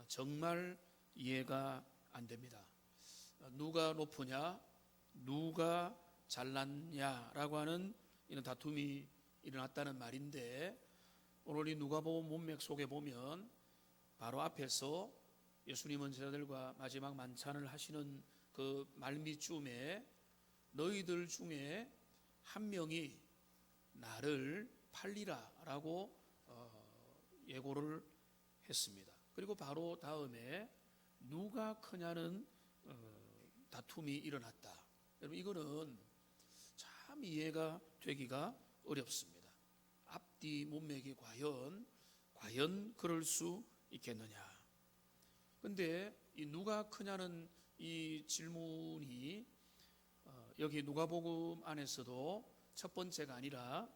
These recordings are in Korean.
정말 이해가 안 됩니다. 누가 높으냐, 누가 잘났냐라고 하는 이런 다툼이 일어났다는 말인데, 오늘 이 누가복음 문맥 속에 보면 바로 앞에서 예수님은 제자들과 마지막 만찬을 하시는 그 말미쯤에 너희들 중에 한 명이 나를 팔리라 라고 예고를 했습니다. 그리고 바로 다음에 누가 크냐는 다툼이 일어났다. 여러분, 이거는 참 이해가 되기가 어렵습니다. 앞뒤 문맥이 과연 그럴 수 있겠느냐. 근데 이 누가 크냐는 이 질문이 여기 누가복음 안에서도 첫 번째가 아니라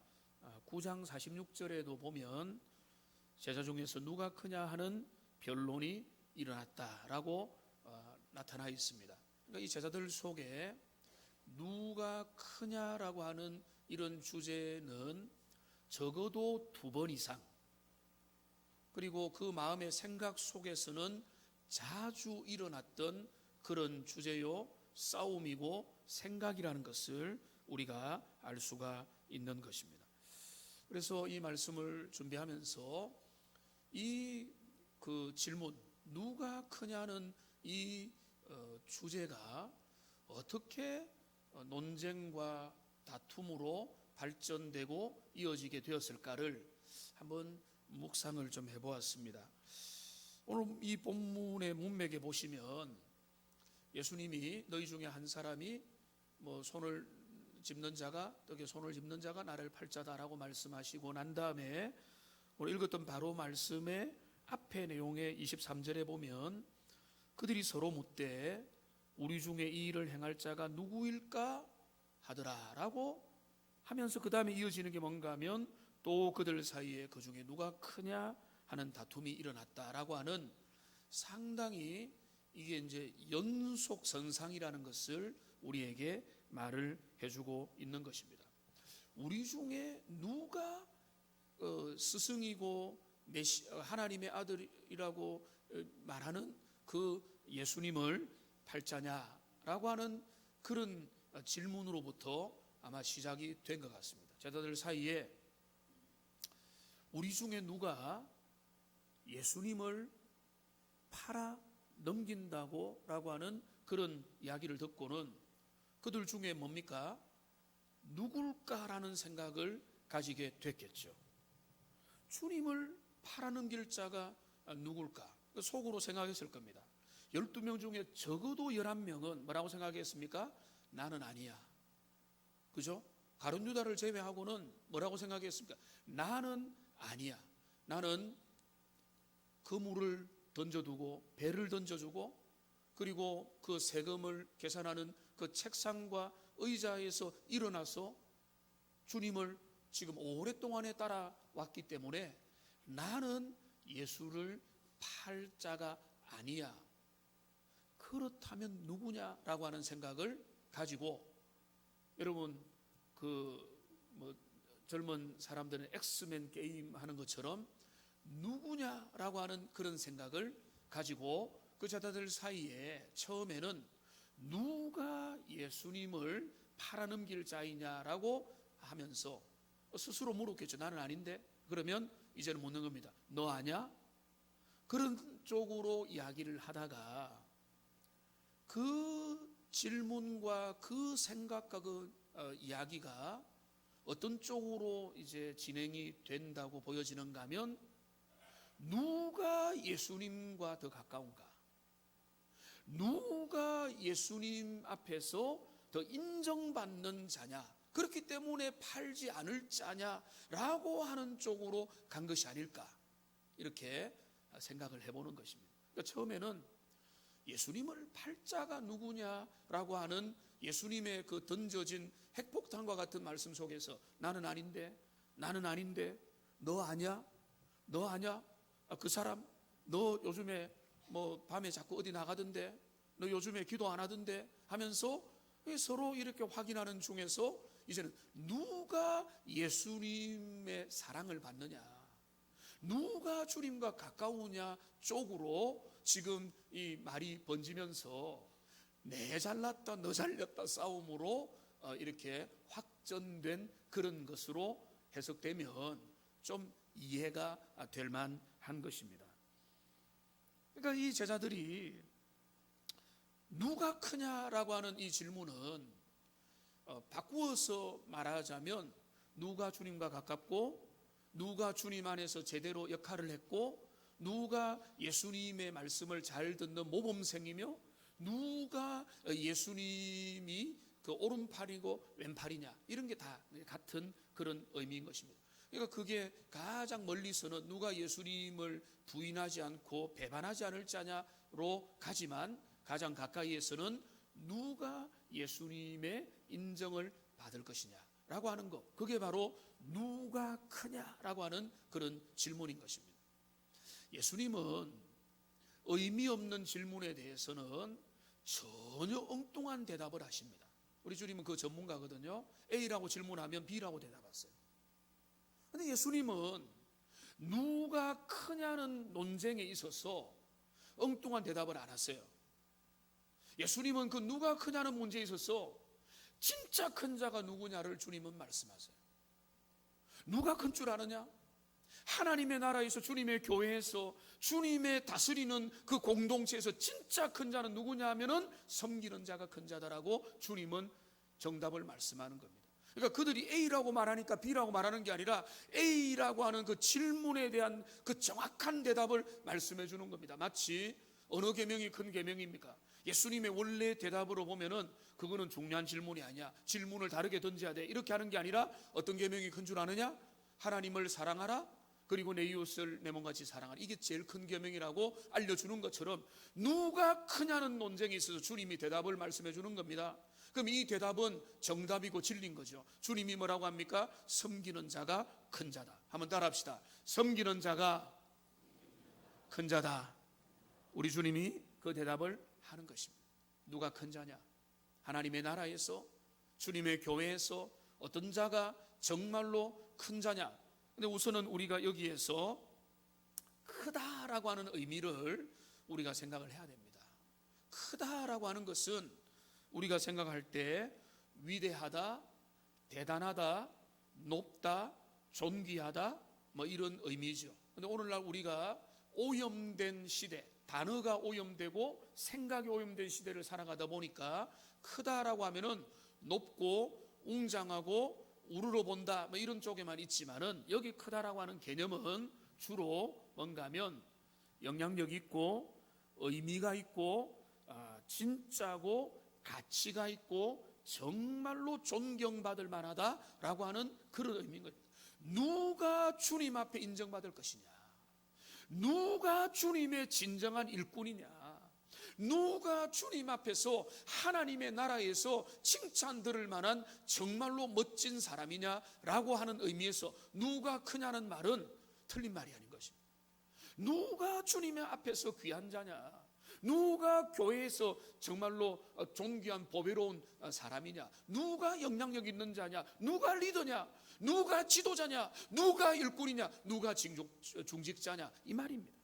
9장 46절에도 보면 제자 중에서 누가 크냐 하는 변론이 일어났다라고 나타나 있습니다. 그러니까 이 제자들 속에 누가 크냐라고 하는 이런 주제는 적어도 2번 이상, 그리고 그 마음의 생각 속에서는 자주 일어났던 그런 주제요, 싸움이고 생각이라는 것을 우리가 알 수가 있는 것입니다. 그래서 이 말씀을 준비하면서 이 질문, 누가 크냐는 이 주제가 어떻게 논쟁과 다툼으로 발전되고 이어지게 되었을까를 한번 묵상을 좀 해보았습니다. 오늘 이 본문의 문맥에 보시면 예수님이 너희 중에 한 사람이 손을 짚는 자가, 떡에 손을 짚는 자가 나를 팔자다라고 말씀하시고 난 다음에 오늘 읽었던 바로 말씀의 앞에 내용의 23절에 보면 그들이 서로 묻되 우리 중에 이 일을 행할 자가 누구일까 하더라라고 하면서 그 다음에 이어지는 게 뭔가 하면 또 그들 사이에 그 중에 누가 크냐 하는 다툼이 일어났다라고 하는, 상당히 이게 이제 연속선상이라는 것을 우리에게 말을 해주고 있는 것입니다. 우리 중에 누가 스승이고 하나님의 아들이라고 말하는 그 예수님을 팔자냐라고 하는 그런 질문으로부터 아마 시작이 된 것 같습니다. 제자들 사이에 우리 중에 누가 예수님을 팔아 넘긴다고 라고 하는 그런 이야기를 듣고는 그들 중에 뭡니까? 누굴까라는 생각을 가지게 됐겠죠. 주님을 팔아넘길 자가 누굴까? 속으로 생각했을 겁니다. 12명 중에 적어도 11명은 뭐라고 생각했습니까? 나는 아니야. 그죠? 가룟 유다를 제외하고는 뭐라고 생각했습니까? 나는 아니야. 나는 그물을 던져두고 배를 던져주고, 그리고 그 세금을 계산하는 그 책상과 의자에서 일어나서 주님을 지금 오랫동안에 따라왔기 때문에 나는 예수를 팔 자가 아니야. 그렇다면 누구냐라고 하는 생각을 가지고, 여러분 젊은 사람들은 엑스맨 게임 하는 것처럼 누구냐라고 하는 그런 생각을 가지고 그 제자들 사이에 처음에는 누가 예수님을 팔아넘길 자이냐라고 하면서 스스로 물었겠죠. 나는 아닌데. 그러면 이제는 묻는 겁니다. 너 아냐? 그런 쪽으로 이야기를 하다가 그 질문과 그 생각과 그 이야기가 어떤 쪽으로 이제 진행이 된다고 보여지는가 하면, 누가 예수님과 더 가까운가, 누가 예수님 앞에서 더 인정받는 자냐, 그렇기 때문에 팔지 않을 자냐라고 하는 쪽으로 간 것이 아닐까, 이렇게 생각을 해보는 것입니다. 그러니까 처음에는 예수님을 팔 자가 누구냐라고 하는 예수님의 그 던져진 핵폭탄과 같은 말씀 속에서 나는 아닌데, 나는 아닌데, 너 아냐? 너 아냐? 그 사람, 너 요즘에 밤에 자꾸 어디 나가던데, 너 요즘에 기도 안 하던데 하면서 서로 이렇게 확인하는 중에서 이제는 누가 예수님의 사랑을 받느냐, 누가 주님과 가까우냐 쪽으로 지금 이 말이 번지면서 내 잘났다 너 잘렸다 싸움으로 이렇게 확전된 그런 것으로 해석되면 좀 이해가 될 만한 것입니다. 그러니까 이 제자들이 누가 크냐라고 하는 이 질문은 바꾸어서 말하자면 누가 주님과 가깝고 누가 주님 안에서 제대로 역할을 했고 누가 예수님의 말씀을 잘 듣는 모범생이며 누가 예수님이 그 오른팔이고 왼팔이냐 이런 게 다 같은 그런 의미인 것입니다. 그러니까 그게 가장 멀리서는 누가 예수님을 부인하지 않고 배반하지 않을 자냐로 가지만 가장 가까이에서는 누가 예수님의 인정을 받을 것이냐라고 하는 것, 그게 바로 누가 크냐라고 하는 그런 질문인 것입니다. 예수님은 의미 없는 질문에 대해서는 전혀 엉뚱한 대답을 하십니다. 우리 주님은 그 전문가거든요. A라고 질문하면 B라고 대답하세요. 그런데 예수님은 누가 크냐는 논쟁에 있어서 엉뚱한 대답을 안 하세요. 예수님은 그 누가 크냐는 문제에 있어서 진짜 큰 자가 누구냐를 주님은 말씀하세요. 누가 큰 줄 아느냐? 하나님의 나라에서 주님의 교회에서 주님의 다스리는 그 공동체에서 진짜 큰 자는 누구냐 하면은 섬기는 자가 큰 자다라고 주님은 정답을 말씀하는 겁니다. 그러니까 그들이 A라고 말하니까 B라고 말하는 게 아니라 A라고 하는 그 질문에 대한 그 정확한 대답을 말씀해 주는 겁니다. 마치 어느 계명이 큰 계명입니까? 예수님의 원래 대답으로 보면은 그거는 중요한 질문이 아니야. 질문을 다르게 던져야 돼. 이렇게 하는 게 아니라 어떤 계명이 큰 줄 아느냐? 하나님을 사랑하라. 그리고 내 이웃을 내 몸같이 사랑하라. 이게 제일 큰 계명이라고 알려주는 것처럼 누가 크냐는 논쟁에 있어서 주님이 대답을 말씀해 주는 겁니다. 그럼 이 대답은 정답이고 진리인 거죠. 주님이 뭐라고 합니까? 섬기는 자가 큰 자다. 한번 따라합시다. 섬기는 자가 큰 자다. 우리 주님이 그 대답을 하는 것입니다. 누가 큰 자냐? 하나님의 나라에서 주님의 교회에서 어떤 자가 정말로 큰 자냐? 근데 우선은 우리가 여기에서 크다라고 하는 의미를 우리가 생각을 해야 됩니다. 크다라고 하는 것은 우리가 생각할 때 위대하다, 대단하다, 높다, 존귀하다 뭐 이런 의미죠. 근데 오늘날 우리가 오염된 시대, 단어가 오염되고 생각이 오염된 시대를 살아가다 보니까 크다라고 하면은 높고 웅장하고 우러러 본다 뭐 이런 쪽에만 있지만은 여기 크다라고 하는 개념은 주로 뭔가 하면 영향력 있고 의미가 있고 진짜고 가치가 있고 정말로 존경받을 만하다라고 하는 그런 의미인 거예요. 누가 주님 앞에 인정받을 것이냐? 누가 주님의 진정한 일꾼이냐? 누가 주님 앞에서 하나님의 나라에서 칭찬 들을 만한 정말로 멋진 사람이냐라고 하는 의미에서 누가 크냐는 말은 틀린 말이 아닌 것입니다. 누가 주님의 앞에서 귀한 자냐? 누가 교회에서 정말로 존귀한 보배로운 사람이냐? 누가 영향력 있는 자냐? 누가 리더냐? 누가 지도자냐? 누가 일꾼이냐? 누가 중직자냐? 이 말입니다.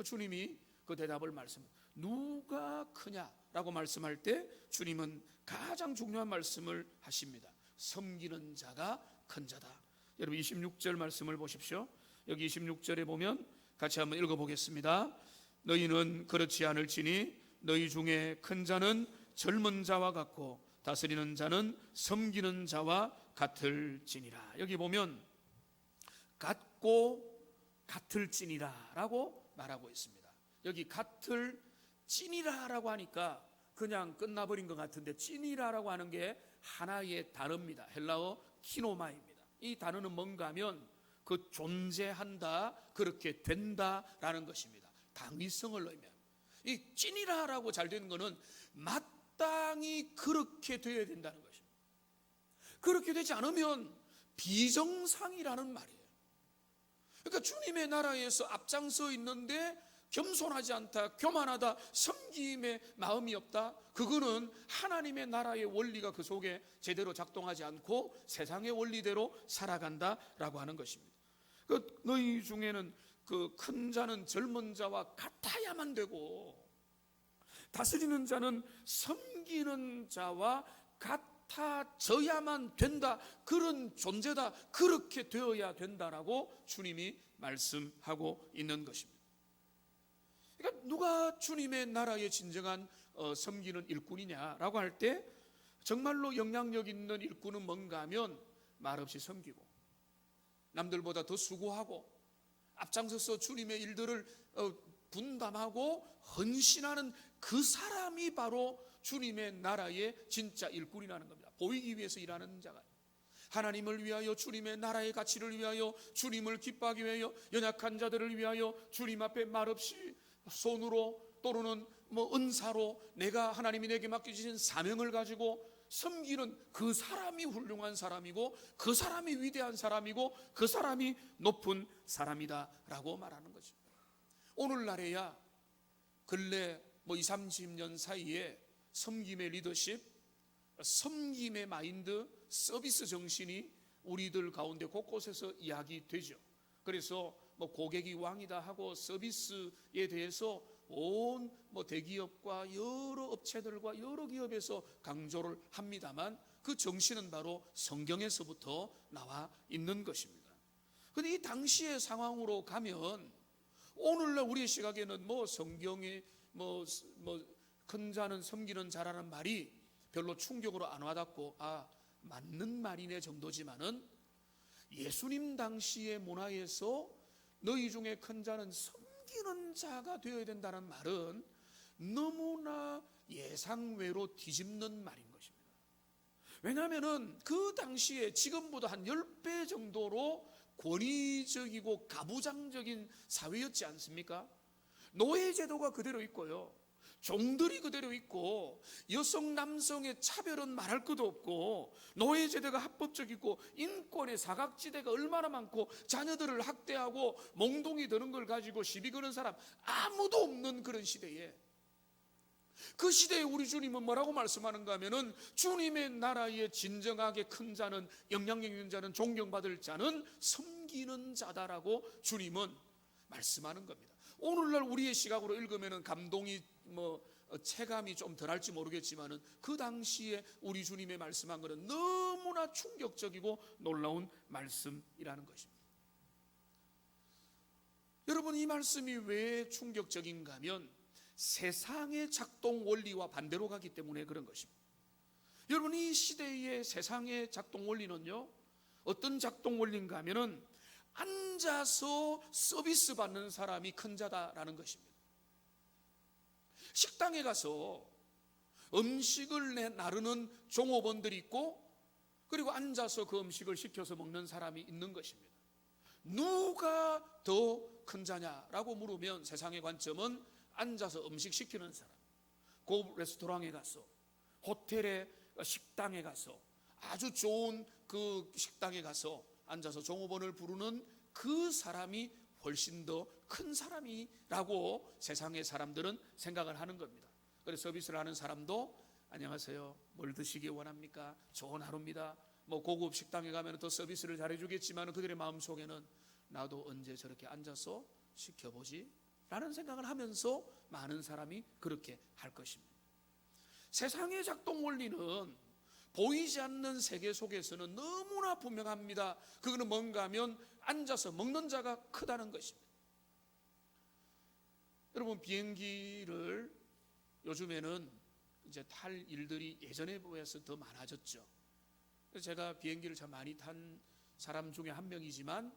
주님이 그 대답을 말씀합니다. 누가 크냐라고 말씀할 때 주님은 가장 중요한 말씀을 하십니다. 섬기는 자가 큰 자다. 여러분 26절 말씀을 보십시오. 여기 26절에 보면 같이 한번 읽어보겠습니다. 너희는 그렇지 않을지니 너희 중에 큰 자는 젊은 자와 같고 다스리는 자는 섬기는 자와 같을지니라. 여기 보면 같고 같을지니라 라고 말하고 있습니다. 여기 같을지니라라고 하니까 그냥 끝나버린 것 같은데 찌니라라고 하는 게 하나의 단어입니다. 헬라어 키노마입니다. 이 단어는 뭔가 하면 그 존재한다, 그렇게 된다라는 것입니다. 당위성을 의미합니다. 이 찐이라라고 잘 되는 것은 마땅히 그렇게 되어야 된다는 것입니다. 그렇게 되지 않으면 비정상이라는 말이에요. 그러니까 주님의 나라에서 앞장서 있는데 겸손하지 않다, 교만하다, 섬김의 마음이 없다, 그거는 하나님의 나라의 원리가 그 속에 제대로 작동하지 않고 세상의 원리대로 살아간다라고 하는 것입니다. 너희 중에는 그 큰 자는 젊은 자와 같아야만 되고 다스리는 자는 섬기는 자와 같아져야만 된다. 그런 존재다. 그렇게 되어야 된다라고 주님이 말씀하고 있는 것입니다. 그러니까 누가 주님의 나라의 진정한 섬기는 일꾼이냐라고 할 때 정말로 영향력 있는 일꾼은 뭔가 하면 말없이 섬기고 남들보다 더 수고하고 앞장서서 주님의 일들을 분담하고 헌신하는 그 사람이 바로 주님의 나라의 진짜 일꾼이라는 겁니다. 보이기 위해서 일하는 자가 하나님을 위하여, 주님의 나라의 가치를 위하여, 주님을 기뻐하기 위하여, 연약한 자들을 위하여 주님 앞에 말없이 손으로 또는 은사로 내가 하나님이 내게 맡겨주신 사명을 가지고 섬기는 그 사람이 훌륭한 사람이고 그 사람이 위대한 사람이고 그 사람이 높은 사람이다라고 말하는 거죠. 오늘날에야 근래 20, 30년 사이에 섬김의 리더십, 섬김의 마인드, 서비스 정신이 우리들 가운데 곳곳에서 이야기되죠. 그래서 고객이 왕이다 하고 서비스에 대해서 온 대기업과 여러 업체들과 여러 기업에서 강조를 합니다만 그 정신은 바로 성경에서부터 나와 있는 것입니다. 그런데 이 당시의 상황으로 가면 오늘날 우리의 시각에는 성경에 큰 자는 섬기는 자라는 말이 별로 충격으로 안 와닿고 맞는 말이네 정도지만은 예수님 당시의 문화에서 너희 중에 큰 자는 섬기는 자가 되어야 된다는 말은 너무나 예상외로 뒤집는 말인 것입니다. 왜냐하면 그 당시에 지금보다 한 10배 정도로 권위적이고 가부장적인 사회였지 않습니까? 노예제도가 그대로 있고요, 종들이 그대로 있고, 여성 남성의 차별은 말할 것도 없고, 노예제도가 합법적이고, 인권의 사각지대가 얼마나 많고, 자녀들을 학대하고 몽둥이 드는 걸 가지고 시비 거는 사람 아무도 없는 그런 시대에, 그 시대에 우리 주님은 뭐라고 말씀하는가 하면은 주님의 나라의 진정하게 큰 자는, 영향력 있는 자는, 존경받을 자는 섬기는 자다라고 주님은 말씀하는 겁니다. 오늘날 우리의 시각으로 읽으면은 감동이 체감이 좀 덜할지 모르겠지만은 그 당시에 우리 주님의 말씀한 것은 너무나 충격적이고 놀라운 말씀이라는 것입니다. 여러분, 이 말씀이 왜 충격적인가 하면 세상의 작동 원리와 반대로 가기 때문에 그런 것입니다. 여러분, 이 시대의 세상의 작동 원리는요, 어떤 작동 원리인가 하면은 앉아서 서비스 받는 사람이 큰 자다라는 것입니다. 식당에 가서 음식을 나르는 종업원들이 있고, 그리고 앉아서 그 음식을 시켜서 먹는 사람이 있는 것입니다. 누가 더 큰 자냐라고 물으면 세상의 관점은 앉아서 음식 시키는 사람, 고급 레스토랑에 가서, 호텔의 식당에 가서, 아주 좋은 그 식당에 가서 앉아서 종업원을 부르는 그 사람이 훨씬 더 큰 사람이라고 세상의 사람들은 생각을 하는 겁니다. 그래서 서비스를 하는 사람도 안녕하세요, 뭘 드시기 원합니까? 좋은 하루입니다. 고급 식당에 가면 더 서비스를 잘해주겠지만 그들의 마음속에는 나도 언제 저렇게 앉아서 시켜보지? 라는 생각을 하면서 많은 사람이 그렇게 할 것입니다. 세상의 작동 원리는 보이지 않는 세계 속에서는 너무나 분명합니다. 그거는 뭔가 하면 앉아서 먹는 자가 크다는 것입니다. 여러분, 비행기를 요즘에는 이제 탈 일들이 예전에 비해서 더 많아졌죠. 그래서 제가 비행기를 참 많이 탄 사람 중에 한 명이지만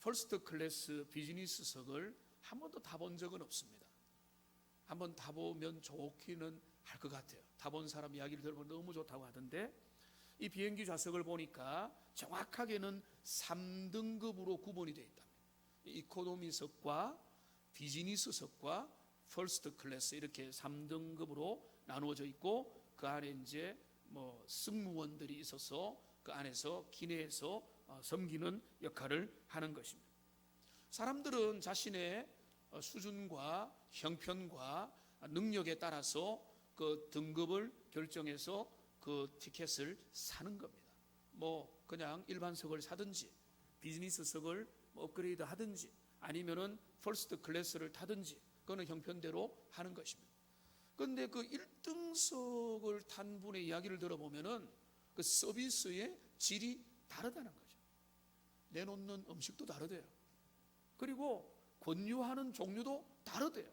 퍼스트 클래스 비즈니스석을 한 번도 타본 적은 없습니다. 한번 타보면 좋기는 할 것 같아요. 타본 사람 이야기를 들어보면 너무 좋다고 하던데, 이 비행기 좌석을 보니까 정확하게는 3등급으로 구분이 되어 있답니다. 이코노미석과 비즈니스석과 퍼스트 클래스 이렇게 3등급으로 나누어져 있고, 그 안에 이제 승무원들이 있어서 그 안에서 기내에서 섬기는 역할을 하는 것입니다. 사람들은 자신의 수준과 형편과 능력에 따라서 그 등급을 결정해서 그 티켓을 사는 겁니다. 그냥 일반석을 사든지 비즈니스석을 업그레이드 하든지 아니면은 퍼스트 클래스를 타든지 그거는 형편대로 하는 것입니다. 그런데 그 1등석을 탄 분의 이야기를 들어보면은 그 서비스의 질이 다르다는 거죠. 내놓는 음식도 다르대요. 그리고 권유하는 종류도 다르대요.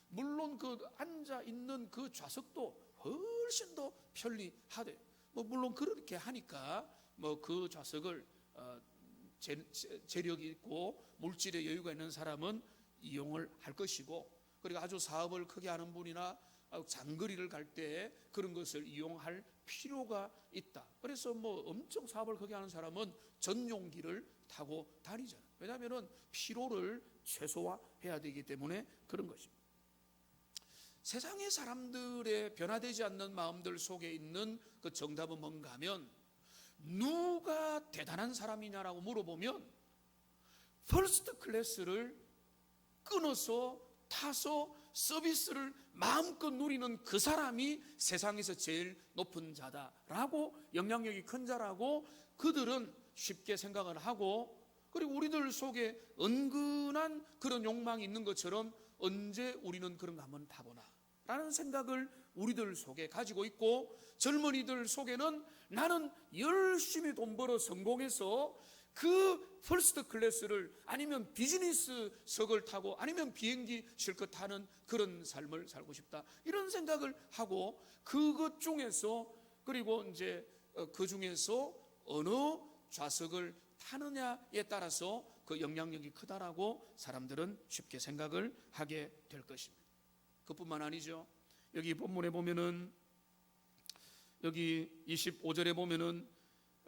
물론 그 앉아 있는 그 좌석도 훨씬 더 편리하대요. 물론 그렇게 하니까 그 좌석을 재력이 있고 물질의 여유가 있는 사람은 이용을 할 것이고, 그리고 아주 사업을 크게 하는 분이나 장거리를 갈 때 그런 것을 이용할 필요가 있다. 그래서 엄청 사업을 크게 하는 사람은 전용기를 타고 다니잖아요. 왜냐하면 피로를 최소화해야 되기 때문에 그런 것입니다. 세상의 사람들의 변화되지 않는 마음들 속에 있는 그 정답은 뭔가 하면, 누가 대단한 사람이냐라고 물어보면 퍼스트 클래스를 끊어서 타서 서비스를 마음껏 누리는 그 사람이 세상에서 제일 높은 자다라고, 영향력이 큰 자라고 그들은 쉽게 생각을 하고, 그리고 우리들 속에 은근한 그런 욕망이 있는 것처럼 언제 우리는 그런 거 한번 타보나 라는 생각을 우리들 속에 가지고 있고, 젊은이들 속에는 나는 열심히 돈 벌어 성공해서 그 퍼스트 클래스를 아니면 비즈니스석을 타고 아니면 비행기 실컷 타는 그런 삶을 살고 싶다, 이런 생각을 하고, 그것 중에서 그리고 이제 그 중에서 어느 좌석을 타느냐에 따라서 그 영향력이 크다라고 사람들은 쉽게 생각을 하게 될 것입니다. 그뿐만 아니죠. 여기 본문에 보면은 여기 25절에 보면은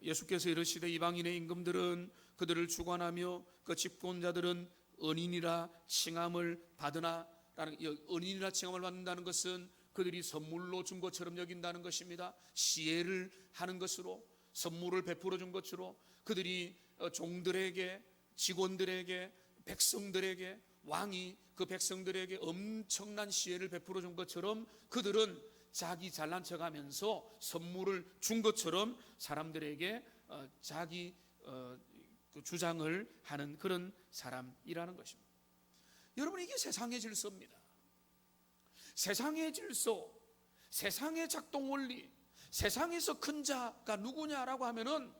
예수께서 이르시되 이방인의 임금들은 그들을 주관하며 그 집권자들은 은인이라 칭함을 받으나, 라는, 은인이라 칭함을 받는다는 것은 그들이 선물로 준 것처럼 여긴다는 것입니다. 시혜를 하는 것으로, 선물을 베풀어 준 것으로 그들이 종들에게, 직원들에게, 백성들에게, 왕이 그 백성들에게 엄청난 시혜를 베풀어 준 것처럼 그들은 자기 잘난 척하면서 선물을 준 것처럼 사람들에게 자기 주장을 하는 그런 사람이라는 것입니다. 여러분, 이게 세상의 질서입니다. 세상의 질서, 세상의 작동 원리, 세상에서 큰 자가 누구냐라고 하면은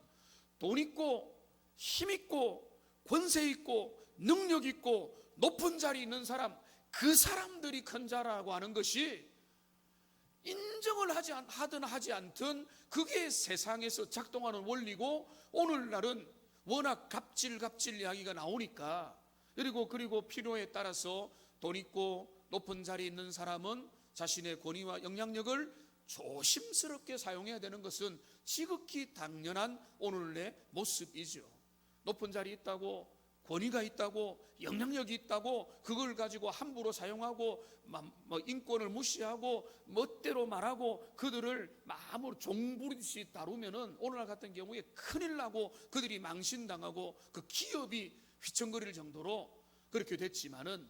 돈 있고 힘 있고 권세 있고 능력 있고 높은 자리에 있는 사람, 그 사람들이 큰 자라고 하는 것이, 인정을 하든 하지 않든 그게 세상에서 작동하는 원리고, 오늘날은 워낙 갑질 이야기가 나오니까, 그리고 필요에 따라서 돈 있고 높은 자리에 있는 사람은 자신의 권위와 영향력을 조심스럽게 사용해야 되는 것은 지극히 당연한 오늘의 모습이죠. 높은 자리에 있다고, 권위가 있다고, 영향력이 있다고 그걸 가지고 함부로 사용하고 인권을 무시하고 멋대로 말하고 그들을 마음으로 종부리듯이 다루면은 오늘날 같은 경우에 큰일 나고 그들이 망신당하고 그 기업이 휘청거릴 정도로 그렇게 됐지만은,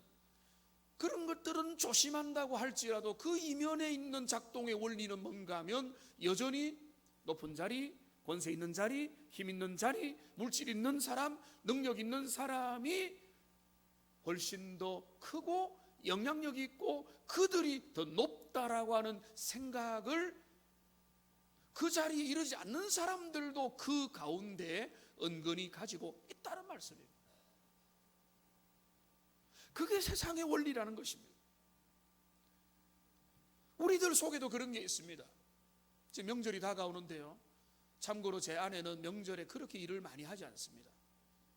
그런 것들은 조심한다고 할지라도 그 이면에 있는 작동의 원리는 뭔가 하면 여전히 높은 자리, 권세 있는 자리, 힘 있는 자리, 물질 있는 사람, 능력 있는 사람이 훨씬 더 크고 영향력이 있고 그들이 더 높다라고 하는 생각을 그 자리에 이르지 않는 사람들도 그 가운데 은근히 가지고 있다는 말씀이에요. 그게 세상의 원리라는 것입니다. 우리들 속에도 그런 게 있습니다. 지금 명절이 다가오는데요, 참고로 제 아내는 명절에 그렇게 일을 많이 하지 않습니다.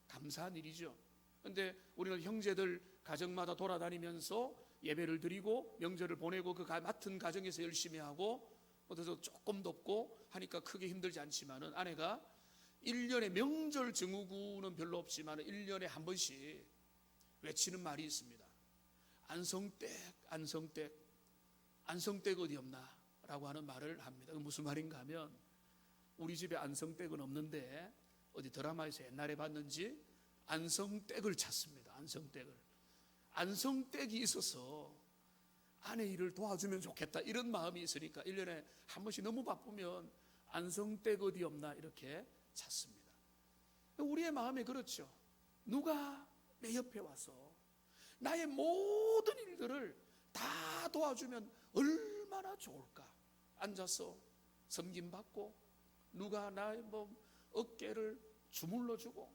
감사한 일이죠. 그런데 우리는 형제들 가정마다 돌아다니면서 예배를 드리고 명절을 보내고 그 맡은 가정에서 열심히 하고 어디서 조금 돕고 하니까 크게 힘들지 않지만은, 아내가 1년에 명절 증후군은 별로 없지만 1년에 한 번씩 외치는 말이 있습니다. 안성댁 어디 없나? 라고 하는 말을 합니다. 무슨 말인가 하면, 우리 집에 안성댁은 없는데 어디 드라마에서 옛날에 봤는지 안성댁을 찾습니다. 안성댁이 있어서 아내 일을 도와주면 좋겠다, 이런 마음이 있으니까 1년에 한 번씩 너무 바쁘면 안성댁 어디 없나 이렇게 찾습니다. 우리의 마음이 그렇죠. 누가 내 옆에 와서 나의 모든 일들을 다 도와주면 얼마나 좋을까. 앉아서 섬김받고 누가 나의 어깨를 주물러주고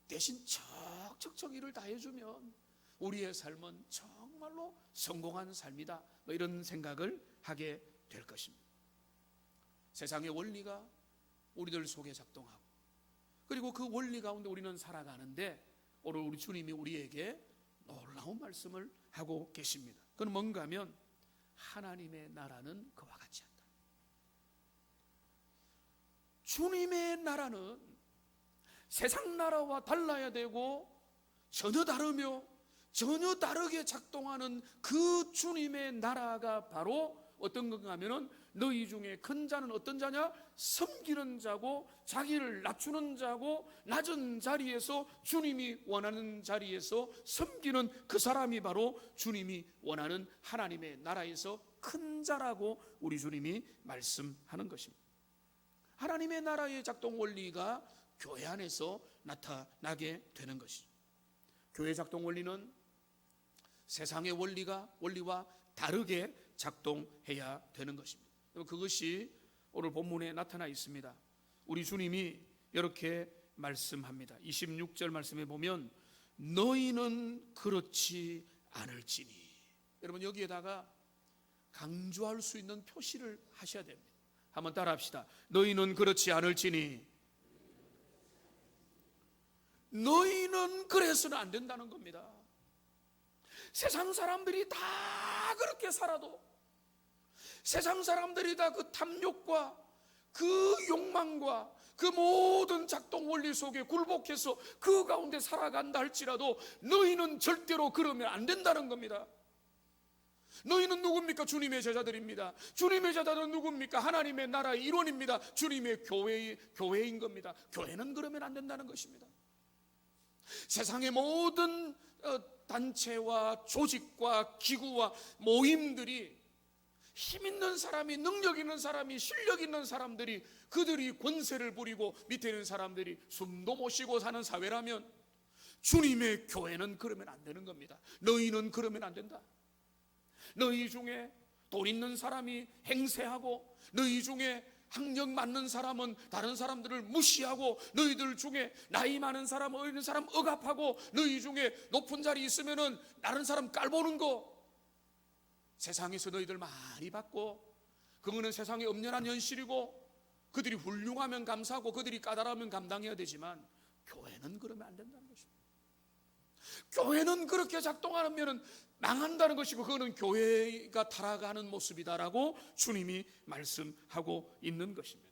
대신 척척척 일을 다 해주면 우리의 삶은 정말로 성공한 삶이다, 이런 생각을 하게 될 것입니다. 세상의 원리가 우리들 속에 작동하고, 그리고 그 원리 가운데 우리는 살아가는데 오늘 우리 주님이 우리에게 놀라운 말씀을 하고 계십니다. 그건 뭔가 하면 하나님의 나라는 그와 같지 않다. 주님의 나라는 세상 나라와 달라야 되고 전혀 다르며 전혀 다르게 작동하는 그 주님의 나라가 바로 어떤 건가 하면은 너희 중에 큰 자는 어떤 자냐? 섬기는 자고 자기를 낮추는 자고 낮은 자리에서 주님이 원하는 자리에서 섬기는 그 사람이 바로 주님이 원하는 하나님의 나라에서 큰 자라고 우리 주님이 말씀하는 것입니다. 하나님의 나라의 작동 원리가 교회 안에서 나타나게 되는 것이죠. 교회 작동 원리는 세상의 원리와 다르게 작동해야 되는 것입니다. 그것이 오늘 본문에 나타나 있습니다. 우리 주님이 이렇게 말씀합니다. 26절 말씀에 보면 너희는 그렇지 않을지니. 여러분, 여기에다가 강조할 수 있는 표시를 하셔야 됩니다. 한번 따라 합시다. 너희는 그렇지 않을지니. 너희는 그래서는 안 된다는 겁니다. 세상 사람들이 다 그렇게 살아도, 세상 사람들이 다 그 탐욕과 그 욕망과 그 모든 작동 원리 속에 굴복해서 그 가운데 살아간다 할지라도 너희는 절대로 그러면 안 된다는 겁니다. 너희는 누굽니까? 주님의 제자들입니다. 주님의 제자들은 누굽니까? 하나님의 나라의 일원입니다. 주님의 교회인 겁니다. 교회는 그러면 안 된다는 것입니다. 세상의 모든 단체와 조직과 기구와 모임들이 힘 있는 사람이, 능력 있는 사람이, 실력 있는 사람들이, 그들이 권세를 부리고 밑에 있는 사람들이 숨도 못 쉬고 사는 사회라면 주님의 교회는 그러면 안 되는 겁니다. 너희는 그러면 안 된다. 너희 중에 돈 있는 사람이 행세하고, 너희 중에 학력 많은 사람은 다른 사람들을 무시하고, 너희들 중에 나이 많은 사람, 어린 사람 억압하고, 너희 중에 높은 자리 있으면은 다른 사람 깔보는 거, 세상에서 너희들 많이 받고, 그거는 세상의 엄연한 현실이고, 그들이 훌륭하면 감사하고 그들이 까다로우면 감당해야 되지만 교회는 그러면 안 된다는 것입니다. 교회는 그렇게 작동하면 망한다는 것이고, 그거는 교회가 타락하는 모습이다라고 주님이 말씀하고 있는 것입니다.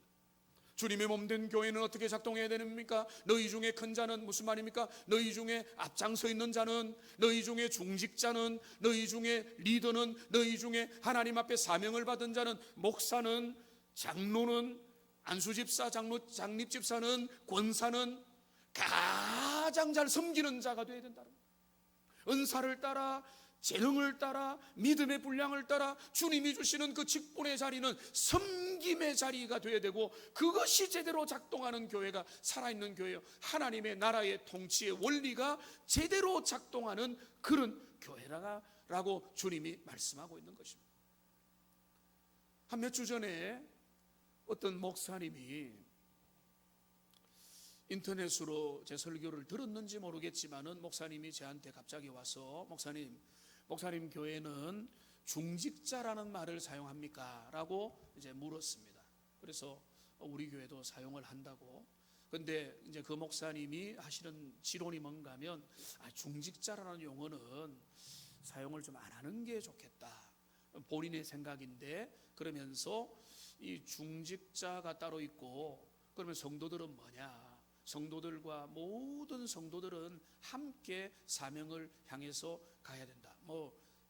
주님의 몸된 교회는 어떻게 작동해야 됩니까? 너희 중에 큰 자는 무슨 말입니까? 너희 중에 앞장서 있는 자는, 너희 중에 중직자는, 너희 중에 리더는, 너희 중에 하나님 앞에 사명을 받은 자는, 목사는, 장로는, 안수집사, 장립집사는, 권사는 가장 잘 섬기는 자가 되어야 된다는 거예요. 은사를 따라, 재능을 따라, 믿음의 분량을 따라 주님이 주시는 그 직분의 자리는 섬김의 자리가 되어야 되고, 그것이 제대로 작동하는 교회가 살아있는 교회예요. 하나님의 나라의 통치의 원리가 제대로 작동하는 그런 교회라고 주님이 말씀하고 있는 것입니다. 한 몇 주 전에 어떤 목사님이 인터넷으로 제 설교를 들었는지 모르겠지만은 목사님이 저한테 갑자기 와서 목사님 교회는 중직자라는 말을 사용합니까? 라고 이제 물었습니다. 그래서 우리 교회도 사용을 한다고. 근데 이제 그 목사님이 하시는 지론이 뭔가 하면, 중직자라는 용어는 사용을 좀 안 하는 게 좋겠다, 본인의 생각인데, 그러면서 이 중직자가 따로 있고, 그러면 성도들은 뭐냐? 성도들과 모든 성도들은 함께 사명을 향해서 가야 된다.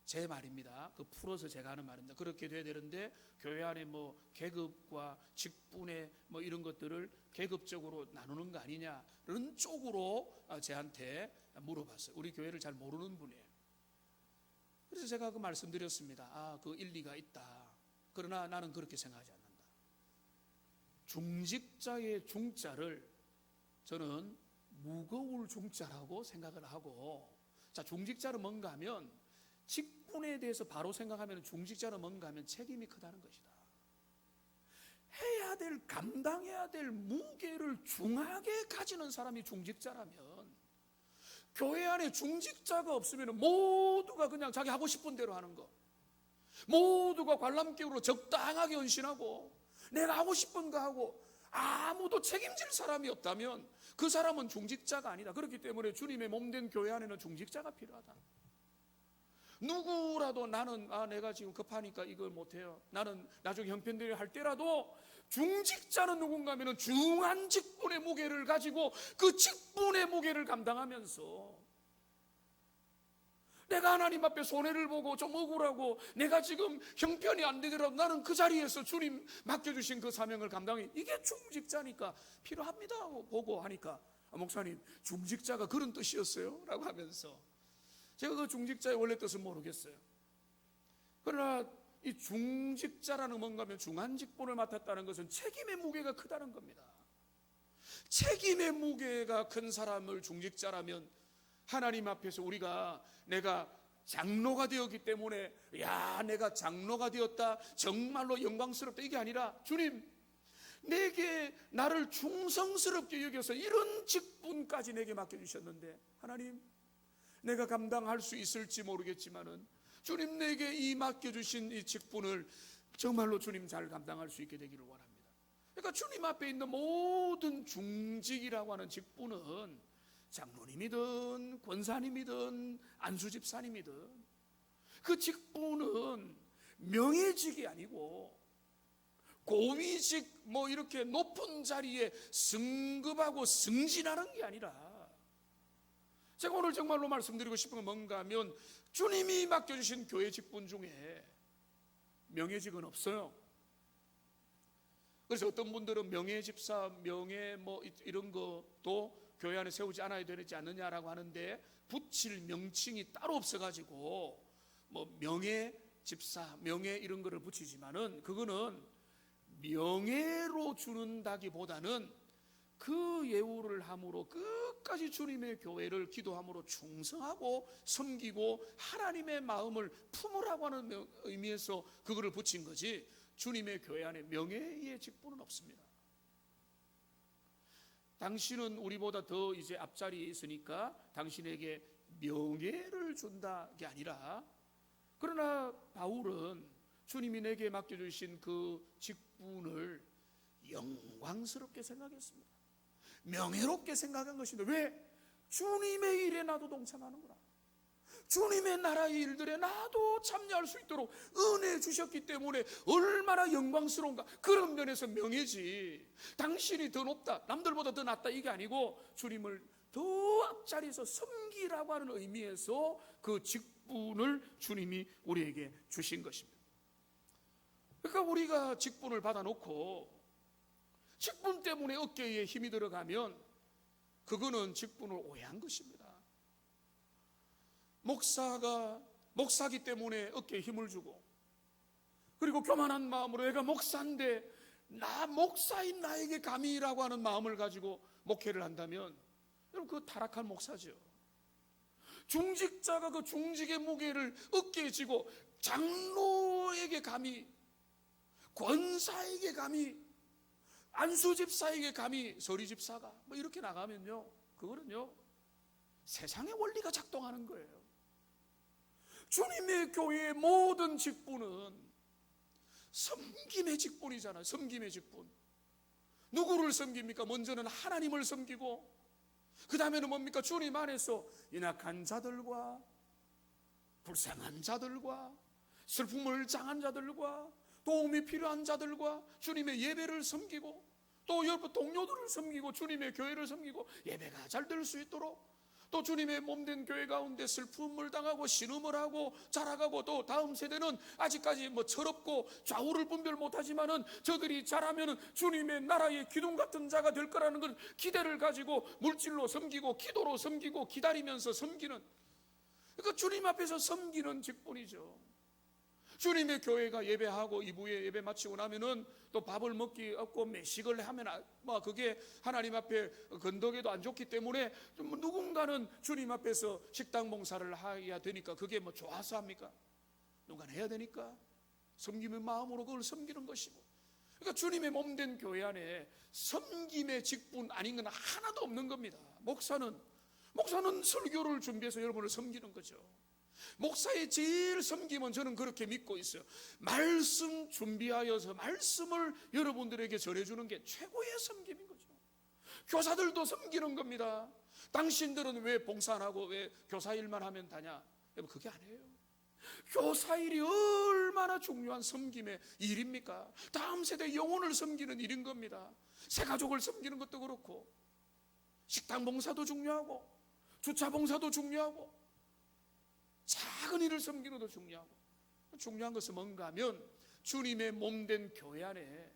제 말입니다. 그 풀어서 제가 하는 말입니다. 그렇게 돼야 되는데, 교회 안에 계급과 직분의 이런 것들을 계급적으로 나누는 거 아니냐, 이런 쪽으로 저한테 물어봤어요. 우리 교회를 잘 모르는 분이에요. 그래서 제가 그 말씀드렸습니다. 그 일리가 있다. 그러나 나는 그렇게 생각하지 않는다. 중직자의 중자를 저는 무거울 중자라고 생각을 하고, 자, 중직자는 뭔가 하면 직분에 대해서 바로 생각하면 중직자는 뭔가 하면 책임이 크다는 것이다. 해야 될, 감당해야 될 무게를 중하게 가지는 사람이 중직자라면, 교회 안에 중직자가 없으면 모두가 그냥 자기 하고 싶은 대로 하는 거, 모두가 관람객으로 적당하게 헌신하고 내가 하고 싶은 거 하고 아무도 책임질 사람이 없다면 그 사람은 중직자가 아니다. 그렇기 때문에 주님의 몸된 교회 안에는 중직자가 필요하다. 누구라도 나는 내가 지금 급하니까 이걸 못해요, 나는 나중에 형편대로 할 때라도, 중직자는 누군가 하면 중한 직분의 무게를 가지고 그 직분의 무게를 감당하면서 내가 하나님 앞에 손해를 보고 좀 억울하고 내가 지금 형편이 안 되더라도 나는 그 자리에서 주님 맡겨주신 그 사명을 감당해. 이게 중직자니까 필요합니다 하고 보고 하니까, 목사님 중직자가 그런 뜻이었어요? 라고 하면서, 제가 그 중직자의 원래 뜻은 모르겠어요. 그러나 이 중직자라는 뭔가 하면 중한 직분을 맡았다는 것은 책임의 무게가 크다는 겁니다. 책임의 무게가 큰 사람을 중직자라면, 하나님 앞에서 우리가 내가 장로가 되었기 때문에 야 내가 장로가 되었다 정말로 영광스럽다 이게 아니라, 주님 내게 나를 충성스럽게 여겨서 이런 직분까지 내게 맡겨주셨는데, 하나님 내가 감당할 수 있을지 모르겠지만은 주님 내게 이 맡겨주신 이 직분을 정말로 주님 잘 감당할 수 있게 되기를 원합니다. 그러니까 주님 앞에 있는 모든 중직이라고 하는 직분은 장로님이든 권사님이든 안수집사님이든 그 직분은 명예직이 아니고 고위직 뭐 이렇게 높은 자리에 승급하고 승진하는 게 아니라, 제가 오늘 정말로 말씀드리고 싶은 건 뭔가 하면 주님이 맡겨주신 교회 직분 중에 명예직은 없어요. 그래서 어떤 분들은 명예집사, 명예 뭐 이런 것도 교회 안에 세우지 않아야 되지 않느냐라고 하는데, 붙일 명칭이 따로 없어가지고 뭐 명예집사, 명예 이런 거를 붙이지만은 그거는 명예로 주는다기보다는 그 예우를 함으로 끝까지 주님의 교회를 기도함으로 충성하고 섬기고 하나님의 마음을 품으라고 하는 의미에서 그거를 붙인 거지, 주님의 교회 안에 명예의 직분은 없습니다. 당신은 우리보다 더 이제 앞자리에 있으니까 당신에게 명예를 준다 게 아니라, 그러나 바울은 주님이 내게 맡겨주신 그 직분을 영광스럽게 생각했습니다. 명예롭게 생각한 것인데, 왜? 주님의 일에 나도 동참하는구나, 주님의 나라의 일들에 나도 참여할 수 있도록 은혜 주셨기 때문에 얼마나 영광스러운가. 그런 면에서 명예지, 당신이 더 높다, 남들보다 더 낫다 이게 아니고 주님을 더 앞자리에서 섬기라고 하는 의미에서 그 직분을 주님이 우리에게 주신 것입니다. 그러니까 우리가 직분을 받아놓고 직분 때문에 어깨에 힘이 들어가면 그거는 직분을 오해한 것입니다. 목사기 때문에 어깨에 힘을 주고, 그리고 교만한 마음으로 내가 목사인데 목사인 나에게 감히라고 하는 마음을 가지고 목회를 한다면 여러분 그 타락한 목사죠. 중직자가 그 중직의 무게를 어깨에 지고 장로에게 감히, 권사에게 감히, 안수집사에게 감히, 서리집사가 뭐 이렇게 나가면요, 그거는요 세상의 원리가 작동하는 거예요. 주님의 교회의 모든 직분은 섬김의 직분이잖아요. 섬김의 직분. 누구를 섬깁니까? 먼저는 하나님을 섬기고, 그 다음에는 뭡니까? 주님 안에서 연약한 자들과 불쌍한 자들과 슬픔을 당한 자들과 도움이 필요한 자들과 주님의 예배를 섬기고, 또 여러분 동료들을 섬기고 주님의 교회를 섬기고 예배가 잘 될 수 있도록, 또 주님의 몸된 교회 가운데 슬픔을 당하고 신음을 하고 자라가고, 또 다음 세대는 아직까지 뭐 철없고 좌우를 분별 못하지만은 저들이 자라면은 주님의 나라의 기둥 같은 자가 될 거라는 걸 기대를 가지고 물질로 섬기고 기도로 섬기고 기다리면서 섬기는, 그러니까 주님 앞에서 섬기는 직분이죠. 주님의 교회가 예배하고 이후에 예배 마치고 나면은 또 밥을 먹기 없고 매식을 하면 그게 하나님 앞에 건더기도 안 좋기 때문에 누군가는 주님 앞에서 식당 봉사를 해야 되니까 그게 좋아서 합니까? 누군가 해야 되니까 섬김의 마음으로 그걸 섬기는 것이고, 그러니까 주님의 몸된 교회 안에 섬김의 직분 아닌 건 하나도 없는 겁니다. 목사는 설교를 준비해서 여러분을 섬기는 거죠. 목사의 제일 섬김은 저는 그렇게 믿고 있어요. 말씀 준비하여서 말씀을 여러분들에게 전해주는 게 최고의 섬김인 거죠. 교사들도 섬기는 겁니다. 당신들은 왜 봉사 안 하고 왜 교사 일만 하면 다냐? 여러분, 그게 아니에요. 교사 일이 얼마나 중요한 섬김의 일입니까? 다음 세대 영혼을 섬기는 일인 겁니다. 새 가족을 섬기는 것도 그렇고, 식당 봉사도 중요하고, 주차 봉사도 중요하고, 작은 일을 섬기는 것도 중요하고, 중요한 것은 뭔가 하면 주님의 몸된 교회 안에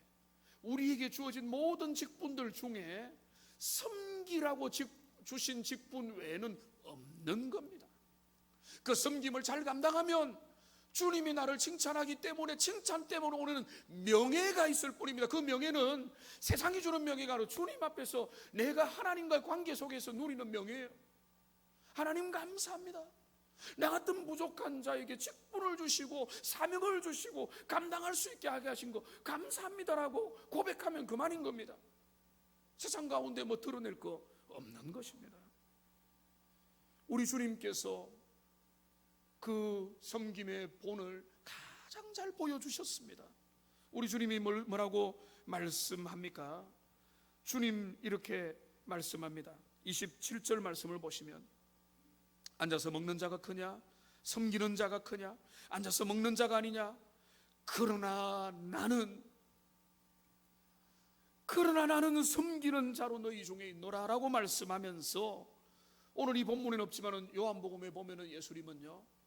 우리에게 주어진 모든 직분들 중에 섬기라고 주신 직분 외에는 없는 겁니다. 그 섬김을 잘 감당하면 주님이 나를 칭찬하기 때문에 칭찬 때문에 오는 명예가 있을 뿐입니다. 그 명예는 세상이 주는 명예가 아니라 주님 앞에서 내가 하나님과의 관계 속에서 누리는 명예예요. 하나님 감사합니다. 나 같은 부족한 자에게 직분을 주시고 사명을 주시고 감당할 수 있게 하게 하신 거 감사합니다라고 고백하면 그만인 겁니다. 세상 가운데 드러낼 거 없는 것입니다. 우리 주님께서 그 섬김의 본을 가장 잘 보여주셨습니다. 우리 주님이 뭐라고 말씀합니까? 주님 이렇게 말씀합니다. 27절 말씀을 보시면, 앉아서 먹는 자가 크냐? 섬기는 자가 크냐? 앉아서 먹는 자가 아니냐? 그러나 나는 섬기는 자로 너희 중에 있노라 라고 말씀하면서, 오늘 이 본문에는 없지만 요한복음에 보면 예수님은요,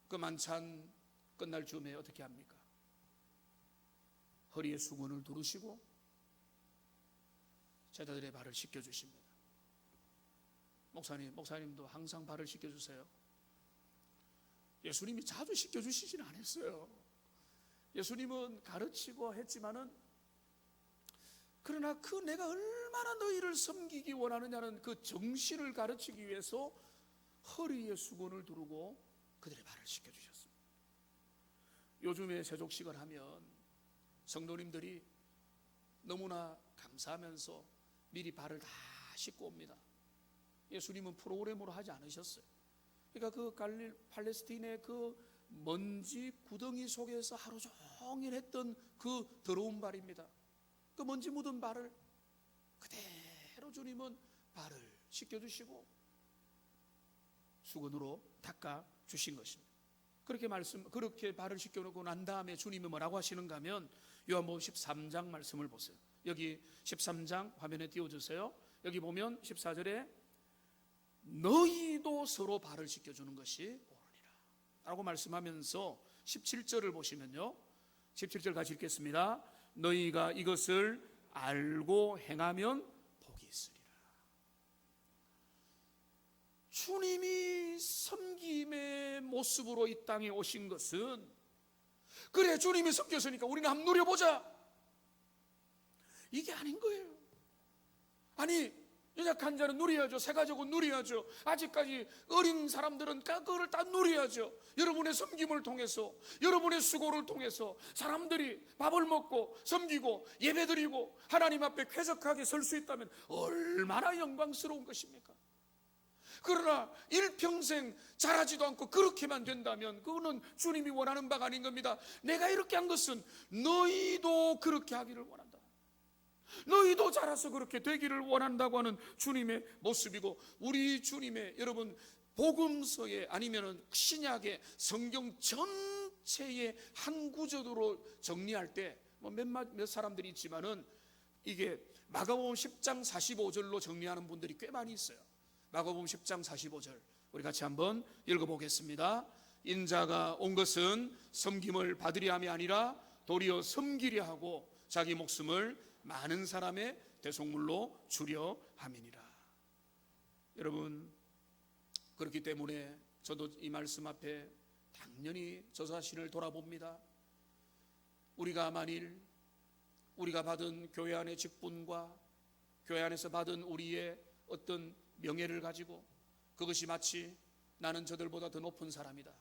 그 만찬 끝날 즈음에 어떻게 합니까? 허리에 수건을 두르시고 제자들의 발을 씻겨주십니다. 목사님도 항상 발을 씻겨주세요. 예수님이 자주 씻겨주시진 않았어요. 예수님은 가르치고 했지만은, 그러나 내가 얼마나 너희를 섬기기 원하느냐는 그 정신을 가르치기 위해서 허리에 수건을 두르고 그들의 발을 씻겨주셨습니다. 요즘에 세족식을 하면 성도님들이 너무나 감사하면서 미리 발을 다 씻고 옵니다. 예수님은 프로그램으로 하지 않으셨어요. 그러니까 팔레스틴의 그 먼지 구덩이 속에서 하루 종일 했던 그 더러운 발입니다. 그 먼지 묻은 발을 그대로 주님은 발을 씻겨주시고 수건으로 닦아 주신 것입니다. 그렇게 발을 씻겨놓고 난 다음에 주님이 뭐라고 하시는가 하면, 요한복음 13장 말씀을 보세요. 여기 13장 화면에 띄워주세요. 여기 보면 14절에 너희도 서로 발을 씻겨주는 것이 옳으니라 라고 말씀하면서 17절을 보시면요, 17절 같이 읽겠습니다. 너희가 이것을 알고 행하면 복이 있으리라. 주님이 섬김의 모습으로 이 땅에 오신 것은, 그래 주님이 섬겼으니까 우리는 한번 누려보자, 이게 아닌 거예요. 아니, 연약한 자는 누려야죠. 새 가족은 누려야죠. 아직까지 어린 사람들은 그거를 다 누려야죠. 여러분의 섬김을 통해서, 여러분의 수고를 통해서 사람들이 밥을 먹고 섬기고 예배드리고 하나님 앞에 쾌적하게 설 수 있다면 얼마나 영광스러운 것입니까? 그러나 일평생 잘하지도 않고 그렇게만 된다면 그거는 주님이 원하는 바가 아닌 겁니다. 내가 이렇게 한 것은 너희도 그렇게 하기를 원한다. 너희도 자라서 그렇게 되기를 원한다고 하는 주님의 모습이고, 우리 주님의, 여러분, 복음서에 아니면은 신약의 성경 전체의 한 구절로 정리할 때 몇 사람들이 있지만은, 이게 마가복음 10장 45절로 정리하는 분들이 꽤 많이 있어요. 마가복음 10장 45절 우리 같이 한번 읽어보겠습니다. 인자가 온 것은 섬김을 받으려 함이 아니라 도리어 섬기려 하고 자기 목숨을 많은 사람의 대속물로 주려 함이니라. 여러분, 그렇기 때문에 저도 이 말씀 앞에 당연히 저 자신을 돌아봅니다. 우리가 만일 우리가 받은 교회 안의 직분과 교회 안에서 받은 우리의 어떤 명예를 가지고 그것이 마치 나는 저들보다 더 높은 사람이다,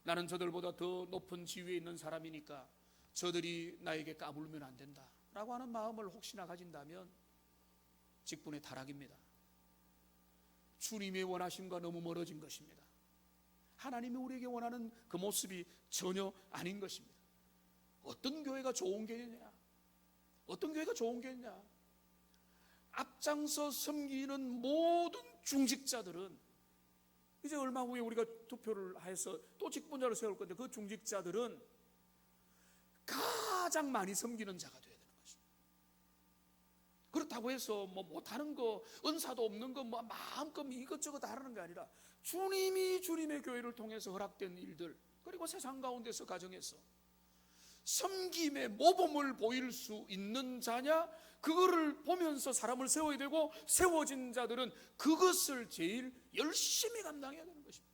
나는 저들보다 더 높은 지위에 있는 사람이니까 저들이 나에게 까불면 안 된다 라고 하는 마음을 혹시나 가진다면 직분의 타락입니다. 주님의 원하심과 너무 멀어진 것입니다. 하나님이 우리에게 원하는 그 모습이 전혀 아닌 것입니다. 어떤 교회가 좋은 교회냐? 어떤 교회가 좋은 교회냐? 앞장서 섬기는 모든 중직자들은 이제 얼마 후에 우리가 투표를 해서 또 직분자를 세울 건데 그 중직자들은 가장 많이 섬기는 자가 되어야 되는 것입니다. 그렇다고 해서 뭐 못하는 거, 은사도 없는 거, 뭐 마음껏 이것저것 하라는 게 아니라 주님이 주님의 교회를 통해서 허락된 일들, 그리고 세상 가운데서 가정에서 섬김의 모범을 보일 수 있는 자냐, 그거를 보면서 사람을 세워야 되고, 세워진 자들은 그것을 제일 열심히 감당해야 되는 것입니다.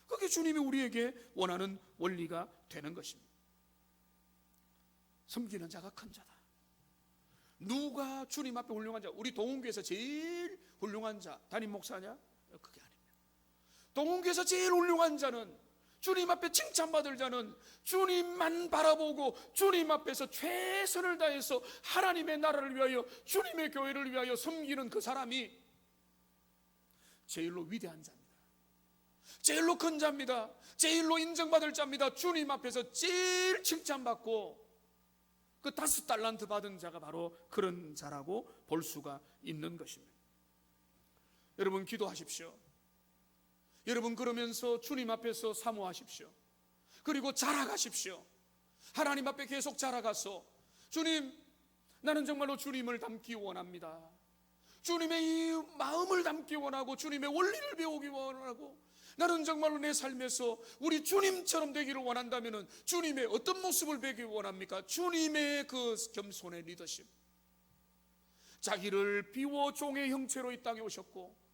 그게 주님이 우리에게 원하는 원리가 되는 것입니다. 섬기는 자가 큰 자다. 누가 주님 앞에 훌륭한 자? 우리 동훈교에서 제일 훌륭한 자 담임 목사냐? 그게 아닙니다. 동훈교에서 제일 훌륭한 자는, 주님 앞에 칭찬받을 자는 주님만 바라보고 주님 앞에서 최선을 다해서 하나님의 나라를 위하여, 주님의 교회를 위하여 섬기는 그 사람이 제일로 위대한 자입니다. 제일로 큰 자입니다. 제일로 인정받을 자입니다. 주님 앞에서 제일 칭찬받고 그 5달란트 받은 자가 바로 그런 자라고 볼 수가 있는 것입니다. 여러분, 기도하십시오. 여러분, 그러면서 주님 앞에서 사모하십시오. 그리고 자라가십시오. 하나님 앞에 계속 자라가서, 주님, 나는 정말로 주님을 닮기 원합니다. 주님의 이 마음을 닮기 원하고 주님의 원리를 배우기 원하고, 나는 정말로 내 삶에서 우리 주님처럼 되기를 원한다면 주님의 어떤 모습을 배우기 원합니까? 주님의 그 겸손의 리더십, 자기를 비워 종의 형체로 이 땅에 오셨고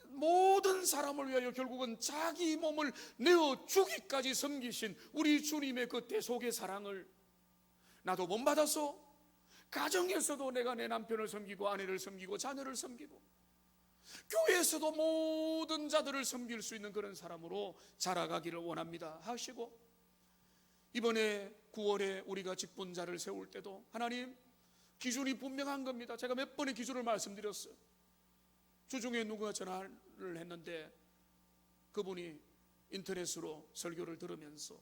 모든 사람을 위하여 결국은 자기 몸을 내어 주기까지 섬기신 우리 주님의 그 대속의 사랑을 나도 본받아서 가정에서도 내가 내 남편을 섬기고 아내를 섬기고 자녀를 섬기고 교회에서도 모든 자들을 섬길 수 있는 그런 사람으로 자라가기를 원합니다 하시고, 이번에 9월에 우리가 직분자를 세울 때도 하나님, 기준이 분명한 겁니다. 제가 몇 번의 기준을 말씀드렸어요. 주중에 누가 전화를 했는데 그분이 인터넷으로 설교를 들으면서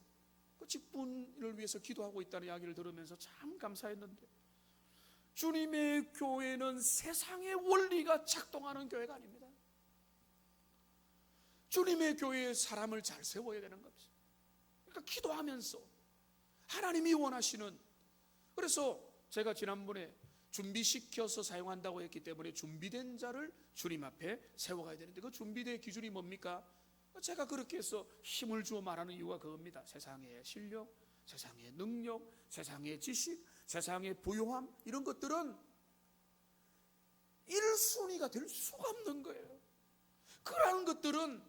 그 직분을 위해서 기도하고 있다는 이야기를 들으면서 참 감사했는데, 주님의 교회는 세상의 원리가 작동하는 교회가 아닙니다. 주님의 교회에 사람을 잘 세워야 되는 겁니다. 그러니까 기도하면서 하나님이 원하시는, 그래서 제가 지난번에 준비시켜서 사용한다고 했기 때문에 준비된 자를 주님 앞에 세워가야 되는데, 그 준비된 기준이 뭡니까? 제가 그렇게 해서 힘을 주어 말하는 이유가 그겁니다. 세상의 실력, 세상의 능력, 세상의 지식, 세상의 부요함, 이런 것들은 1순위가 될 수가 없는 거예요. 그러한 것들은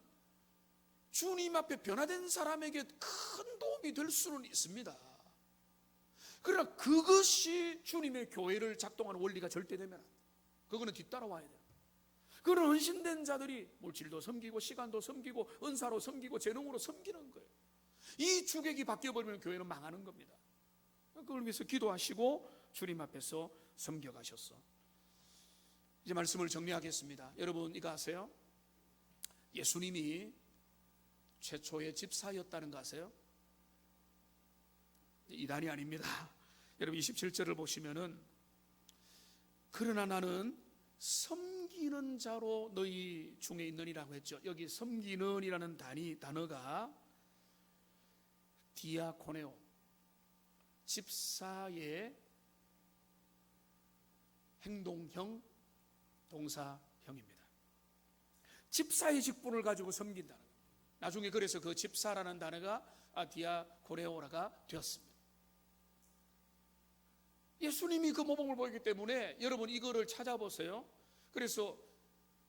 주님 앞에 변화된 사람에게 큰 도움이 될 수는 있습니다. 그러나 그것이 주님의 교회를 작동하는 원리가 절대 되면 안 돼요. 그거는 뒤따라와야 돼요. 그런 헌신된 자들이 물질도 섬기고 시간도 섬기고 은사로 섬기고 재능으로 섬기는 거예요. 이 주객이 바뀌어버리면 교회는 망하는 겁니다. 그걸 위해서 기도하시고 주님 앞에서 섬겨가셨어. 이제 말씀을 정리하겠습니다. 여러분, 이거 아세요? 예수님이 최초의 집사였다는 거 아세요? 이단이 아닙니다. 여러분, 27절을 보시면은, 그러나 나는 섬기는 자로 너희 중에 있느니라고 했죠. 여기 섬기는이라는 단어가 디아코네오, 집사의 행동형, 동사형입니다. 집사의 직분을 가지고 섬긴다는 거예요. 나중에 그래서 그 집사라는 단어가 디아코네오라가 되었습니다. 예수님이 그 모범을 보이기 때문에 여러분 이거를 찾아보세요. 그래서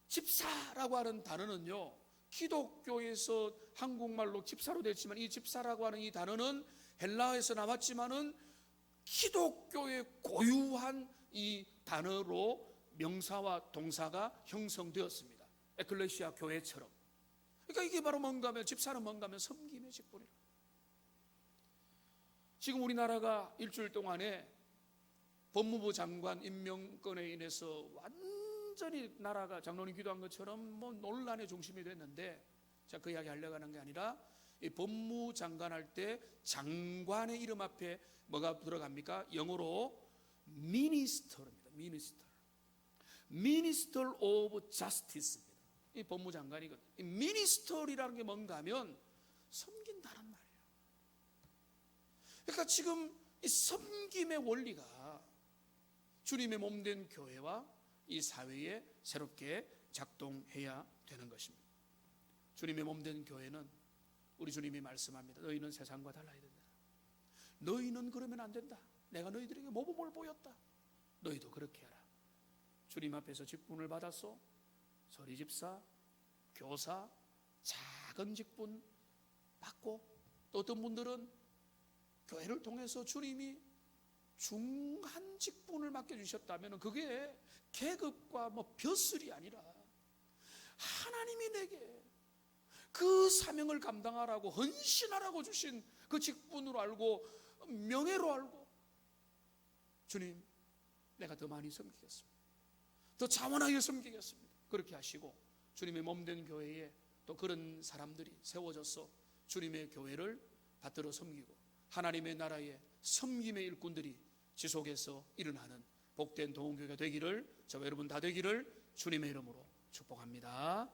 집사라고 하는 단어는요, 기독교에서 한국말로 집사로 됐지만 이 집사라고 하는 이 단어는 헬라어에서 나왔지만은 기독교의 고유한 이 단어로 명사와 동사가 형성되었습니다. 에클레시아 교회처럼. 그러니까 이게 바로 뭔가 하면, 집사는 뭔가 하면 섬김의 직분이라. 지금 우리나라가 일주일 동안에 법무부 장관 임명권에 인해서 완전히 나라가 장로님 기도한 것처럼 뭐 논란의 중심이 됐는데, 제가 그 이야기 하려고 하는 게 아니라, 이 법무장관 할 때 장관의 이름 앞에 뭐가 들어갑니까? 영어로 minister입니다. Minister of Justice입니다. 이 법무장관이거든요. 이 minister이라는 게 뭔가 하면 섬긴다는 말이에요. 그러니까 지금 이 섬김의 원리가 주님의 몸된 교회와 이 사회에 새롭게 작동해야 되는 것입니다. 주님의 몸된 교회는 우리 주님이 말씀합니다. 너희는 세상과 달라야 된다. 너희는 그러면 안 된다. 내가 너희들에게 모범을 보였다. 너희도 그렇게 하라. 주님 앞에서 직분을 받았소. 서리집사, 교사, 작은 직분 받고, 또 어떤 분들은 교회를 통해서 주님이 중한 직분을 맡겨주셨다면 그게 계급과 뭐 벼슬이 아니라 하나님이 내게 그 사명을 감당하라고 헌신하라고 주신 그 직분으로 알고, 명예로 알고, 주님 내가 더 많이 섬기겠습니다. 더 자원하게 섬기겠습니다. 그렇게 하시고 주님의 몸된 교회에 또 그런 사람들이 세워져서 주님의 교회를 받들어 섬기고 하나님의 나라의 섬김의 일꾼들이 지속해서 일어나는 복된 도움교회가 되기를, 저와 여러분 다 되기를 주님의 이름으로 축복합니다.